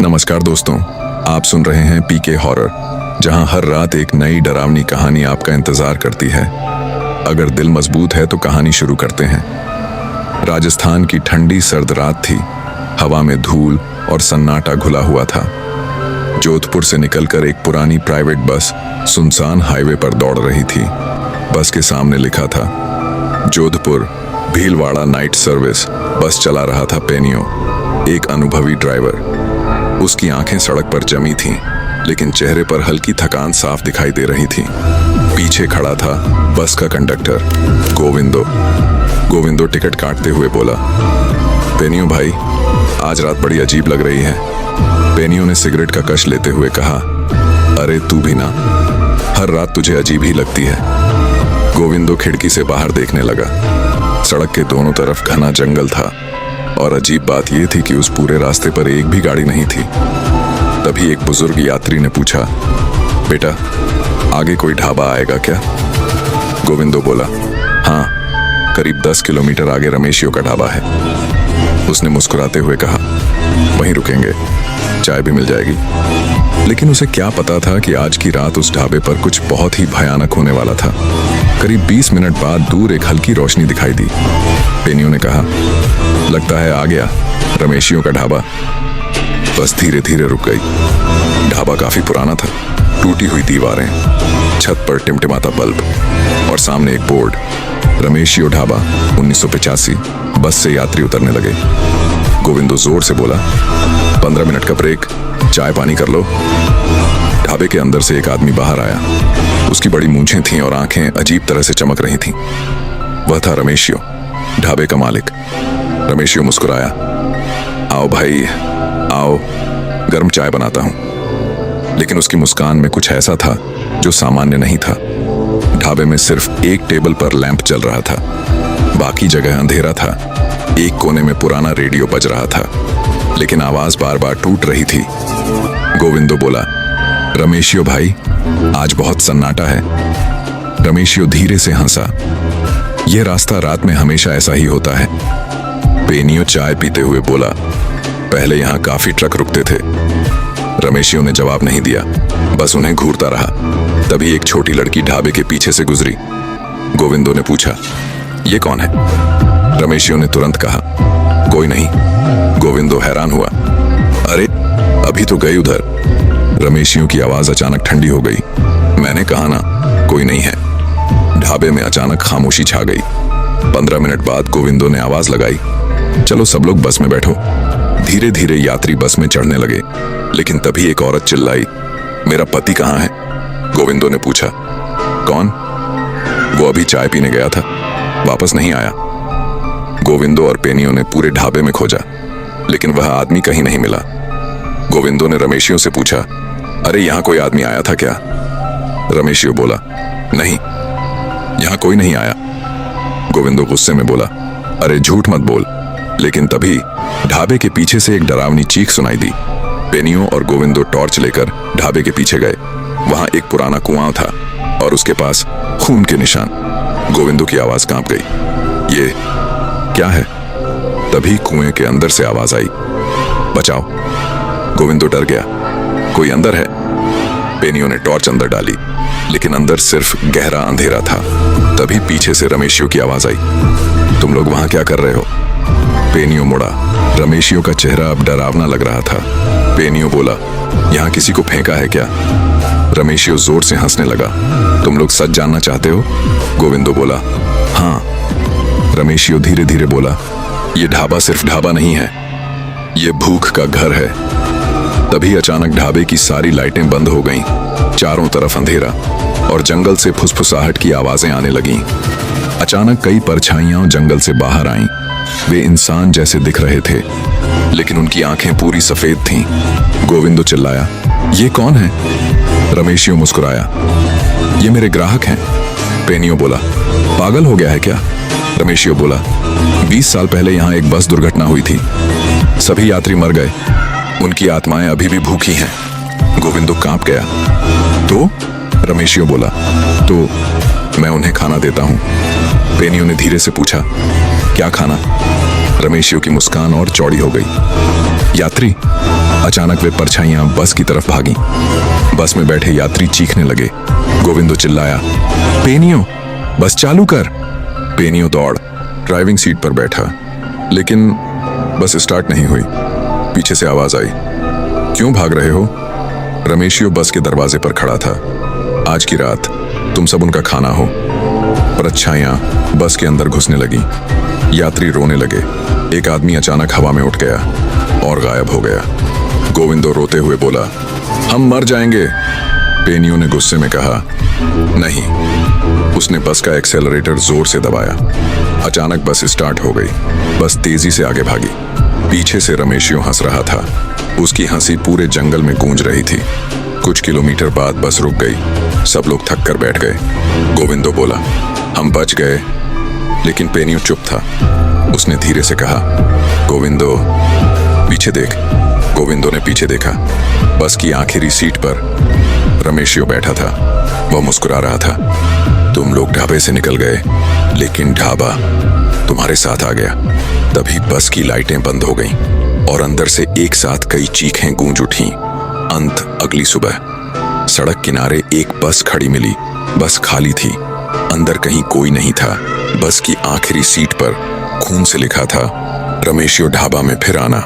नमस्कार दोस्तों, आप सुन रहे हैं पीके हॉरर, जहां हर रात एक नई डरावनी कहानी आपका इंतजार करती है। अगर दिल मजबूत है तो कहानी शुरू करते हैं। राजस्थान की ठंडी सर्द रात थी। हवा में धूल और सन्नाटा घुला हुआ था। जोधपुर से निकलकर एक पुरानी प्राइवेट बस सुनसान हाईवे पर दौड़ रही थी। बस के सामने लिखा था जोधपुर भीलवाड़ा नाइट सर्विस। बस चला रहा था पेनियो, एक अनुभवी ड्राइवर। उसकी आंखें सड़क पर जमी थीं, लेकिन चेहरे पर हल्की थकान साफ दिखाई दे रही थी। पीछे खड़ा था बस का कंडक्टर गोविंदो। गोविंदो टिकट काटते हुए बोला, पेनियो भाई, आज रात बड़ी अजीब लग रही है। पेनियो ने सिगरेट का कश लेते हुए कहा, अरे तू भी ना, हर रात तुझे अजीब ही लगती है। गोविंदो खिड़की से बाहर देखने लगा। सड़क के दोनों तरफ घना जंगल था और अजीब बात यह थी कि उस पूरे रास्ते पर एक भी गाड़ी नहीं थी। तभी एक बुजुर्ग यात्री ने पूछा, बेटा, आगे कोई ढाबा आएगा क्या? गोविंदो बोला, हाँ, करीब 10 किलोमीटर आगे रमेशियों का ढाबा है। उसने मुस्कुराते हुए कहा, वहीं रुकेंगे, चाय भी मिल जाएगी। लेकिन उसे क्या पता था कि आज की रात उस ढाबे पर कुछ बहुत ही भयानक होने वाला था। करीब 20 मिनट बाद दूर एक हल्की रोशनी दिखाई दी। पेनियो ने कहा, लगता है आ गया रमेशियों का ढाबा। बस धीरे धीरे रुक गई। ढाबा काफी पुराना था। टूटी हुई दीवारें, छत पर टिमटिमाता बल्ब और सामने एक बोर्ड, रमेशियो ढाबा 1985। बस से यात्री उतरने लगे। गोविंदो जोर से बोला, 15 मिनट का ब्रेक, चाय पानी कर लो। ढाबे के अंदर से एक आदमी बाहर आया। उसकी बड़ी मूंछें थीं और आंखें अजीब तरह से चमक रही थीं। वह था रमेशियो, ढाबे का मालिक। रमेशियो मुस्कुराया, आओ भाई आओ, गर्म चाय बनाता हूं। लेकिन उसकी मुस्कान में कुछ ऐसा था जो सामान्य नहीं था। ढाबे में सिर्फ एक टेबल पर लैंप जल रहा था, बाकी जगह अंधेरा था। एक कोने में पुराना रेडियो बज रहा था, लेकिन आवाज बार बार टूट रही थी। गोविंदो बोला, रमेशियो भाई, आज बहुत सन्नाटा है। रमेशियो धीरे से हंसा। यह रास्ता रात में हमेशा ऐसा ही होता है। पेनियो चाय पीते हुए बोला, पहले यहाँ काफी ट्रक रुकते थे। रमेशियो ने जवाब नहीं दिया, बस उन्हें घूरता रहा। तभी एक छोटी लड़की ढाबे के पीछे से गुजरी। गोविंदो ने पूछा, ये कौन है? रमेशियो ने तुरंत कहा, कोई नहीं। गोविंदो हैरान हुआ, अरे अभी तो गई उधर। रमेशियो की आवाज अचानक ठंडी हो गई। मैंने कहा ना, कोई नहीं है। ढाबे में अचानक खामोशी छा गई। 15 मिनट बाद गोविंदो ने आवाज लगाई, चलो सब लोग बस में बैठो। धीरे धीरे यात्री बस में चढ़ने लगे, लेकिन तभी एक औरत चिल्लाई, मेरा पति कहाँ है? गोविंदो ने पूछा, कौन? वो अभी चाय पीने गया था, वापस नहीं आया। गोविंदो और पेनियो ने पूरे ढाबे में खोजा, लेकिन वह आदमी कहीं नहीं मिला। गोविंदो ने रमेशियो से पूछा, अरे यहाँ कोई आदमी आया था क्या? रमेशियो बोला, नहीं, यहाँ कोई नहीं आया। गोविंदो गुस्से में बोला, अरे झूठ मत बोल। लेकिन तभी ढाबे के पीछे से एक डरावनी चीख सुनाई दी। पेनियो और गोविंदो टॉर्च लेकर ढाबे के पीछे गए। वहां एक पुराना कुआं था और उसके पास खून के निशान। गोविंदो की आवाज कांप गई, ये क्या है? तभी कुएं के अंदर से आवाज आई, बचाओ। गोविंदो डर गया, कोई अंदर है? पेनियो ने टॉर्च अंदर डाली, लेकिन अंदर सिर्फ गहरा अंधेरा था। तभी पीछे से रमेशियो की आवाज आई, तुम लोग वहां क्या कर रहे हो? पेनियो मुड़ा। रमेशियो का चेहरा अब डरावना लग रहा था। पेनियो बोला, यहाँ किसी को फेंका है क्या? रमेशियो जोर से हंसने लगा, तुम लोग सच जानना चाहते हो? गोविंदो बोला, हाँ। रमेशियो धीरे धीरे बोला, ये ढाबा सिर्फ ढाबा नहीं है, ये भूख का घर है। तभी अचानक ढाबे की सारी लाइटें बंद हो गईं। चारों तरफ अंधेरा और जंगल से फुसफुसाहट की आवाजें आने लगीं। अचानक कई परछाइयां जंगल से बाहर आईं। वे इंसान जैसे दिख रहे थे, लेकिन उनकी आंखें पूरी सफेद थीं। गोविंदो चिल्लाया, ये कौन है? रमेशियो मुस्कुराया, ये मेरे ग्राहक हैं। पेनियो बोला, पागल हो गया है क्या? रमेशियो बोला, 20 साल पहले यहाँ एक बस दुर्घटना हुई थी, सभी यात्री मर गए, उनकी आत्माएं अभी भी भूखी हैं। गोविंदो कांप गया। तो? रमेशियो बोला, तो मैं उन्हें खाना देता हूँ। पेनियो ने धीरे से पूछा, क्या खाना? रमेशियो की मुस्कान और चौड़ी हो गई। यात्री, अचानक वे परछाइयां बस की तरफ भागी। बस में बैठे यात्री चीखने लगे। गोविंदो चिल्लाया, पेनियो, बस चालू कर। पेनियो दौड़ ड्राइविंग सीट पर बैठा, लेकिन बस स्टार्ट नहीं हुई। पीछे से आवाज आई, क्यों भाग रहे हो? रमेशियो बस के दरवाजे पर खड़ा था। आज की रात तुम सब उनका खाना हो। परछाइयां बस के अंदर घुसने लगी। यात्री रोने लगे। एक आदमी अचानक हवा में उठ गया और गायब हो गया। गोविंदो रोते हुए बोला, हम मर जाएंगे। पेनियो ने गुस्से में कहा, नहीं। उसने बस का एक्सेलरेटर जोर से दबाया। अचानक बस स्टार्ट हो गई। बस तेजी से आगे भागी। पीछे से रमेशियो हंस रहा था। उसकी हंसी पूरे जंगल में गूंज रही थी। कुछ किलोमीटर बाद बस रुक गई। सब लोग थक कर बैठ गए। गोविंदो बोला, हम बच गए। लेकिन पेनियो चुप था। उसने धीरे से कहा, गोविंदो पीछे देख। गोविंदो ने पीछे देखा। बस की आखिरी सीट पर रमेशियो बैठा था। वह मुस्कुरा रहा था। तुम लोग ढाबे से निकल गए, लेकिन ढाबा तुम्हारे साथ आ गया। तभी बस की लाइटें बंद हो गईं और अंदर से एक साथ कई चीखें गूंज उठीं। अंत अगली सुबह सड़क किनारे एक बस खड़ी मिली। बस खाली थी। अंदर कहीं कोई नहीं था। बस की आखिरी सीट पर खून से लिखा था, रमेशियो ढाबा में फिर आना।